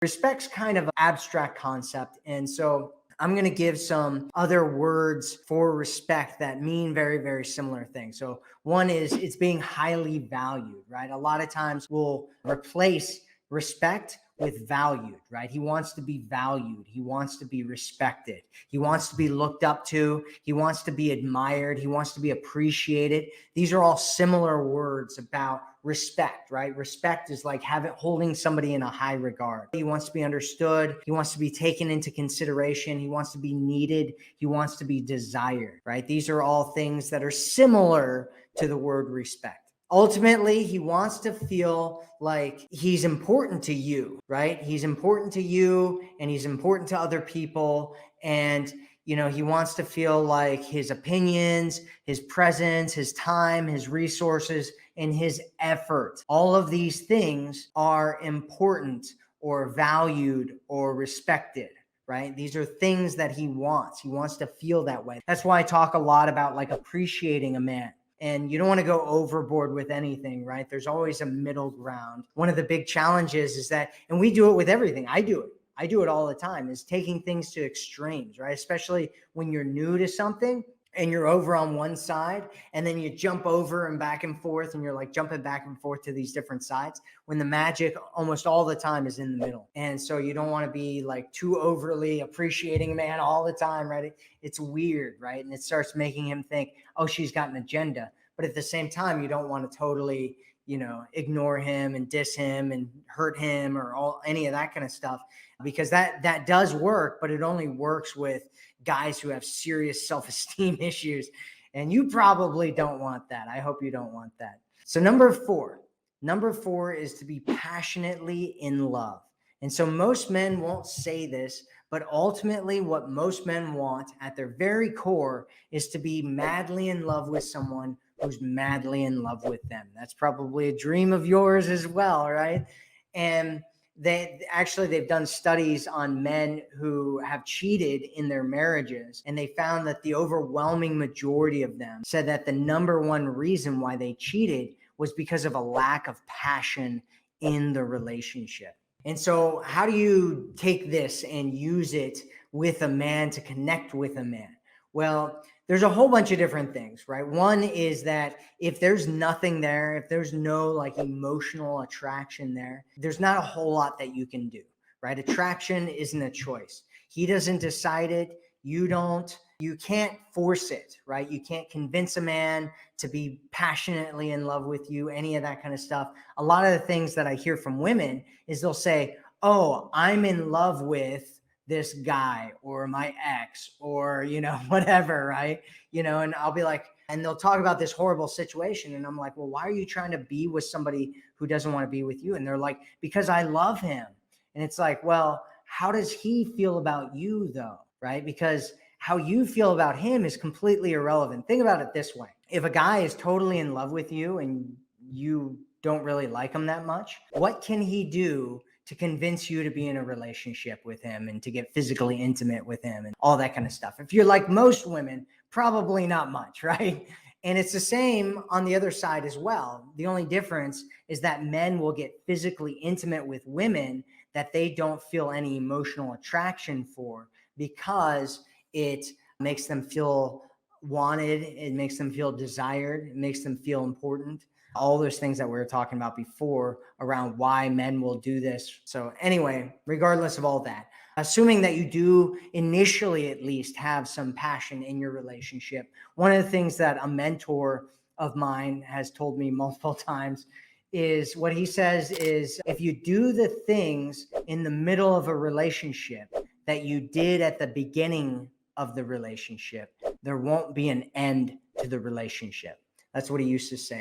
Respect's kind of an abstract concept. And so I'm going to give some other words for respect that mean very, very similar things. So one is it's being highly valued, right? A lot of times we'll replace respect with valued, right? He wants to be valued. He wants to be respected. He wants to be looked up to. He wants to be admired. He wants to be appreciated. These are all similar words about respect, right? Respect is like holding somebody in a high regard. He wants to be understood. He wants to be taken into consideration. He wants to be needed. He wants to be desired, right? These are all things that are similar to the word respect. Ultimately, he wants to feel like he's important to you, right? He's important to you and he's important to other people. And he wants to feel like his opinions, his presence, his time, his resources, and his effort, all of these things are important or valued or respected, right? These are things that he wants. He wants to feel that way. That's why I talk a lot about like appreciating a man. And you don't want to go overboard with anything, right? There's always a middle ground. One of the big challenges is that, and we do it with everything. I do it all the time, is taking things to extremes, right? Especially when you're new to something and you're over on one side and then you jump over and back and forth and you're like jumping back and forth to these different sides when the magic almost all the time is in the middle. And so you don't want to be like too overly appreciating a man all the time, right? It's weird, right? And it starts making him think, oh, she's got an agenda. But at the same time, you don't want to totally, ignore him and diss him and hurt him or any of that kind of stuff, because that does work, but it only works with guys who have serious self-esteem issues. And you probably don't want that. I hope you don't want that. So number four is to be passionately in love. And so most men won't say this, but ultimately what most men want at their very core is to be madly in love with someone who's madly in love with them. That's probably a dream of yours as well, right? And they've done studies on men who have cheated in their marriages, and they found that the overwhelming majority of them said that the number one reason why they cheated was because of a lack of passion in the relationship. And so how do you take this and use it with a man to connect with a man? Well, there's a whole bunch of different things, right? One is that if there's nothing there, if there's no like emotional attraction there, there's not a whole lot that you can do, right? Attraction isn't a choice. He doesn't decide it. You don't. You can't force it, right? You can't convince a man to be passionately in love with you, any of that kind of stuff. A lot of the things that I hear from women is they'll say, oh, I'm in love with this guy or my ex or, whatever, right? And I'll be like, and they'll talk about this horrible situation. And I'm like, well, why are you trying to be with somebody who doesn't want to be with you? And they're like, because I love him. And it's like, well, how does he feel about you though? Right? Because how you feel about him is completely irrelevant. Think about it this way. If a guy is totally in love with you and you don't really like him that much, what can he do to convince you to be in a relationship with him and to get physically intimate with him and all that kind of stuff? If you're like most women, probably not much, right? And it's the same on the other side as well. The only difference is that men will get physically intimate with women that they don't feel any emotional attraction for, because it makes them feel wanted. It makes them feel desired. It makes them feel important. All those things that we were talking about before around why men will do this. So anyway, regardless of all that, assuming that you do initially at least have some passion in your relationship, one of the things that a mentor of mine has told me multiple times is what he says is, if you do the things in the middle of a relationship that you did at the beginning of the relationship, there won't be an end to the relationship. That's what he used to say.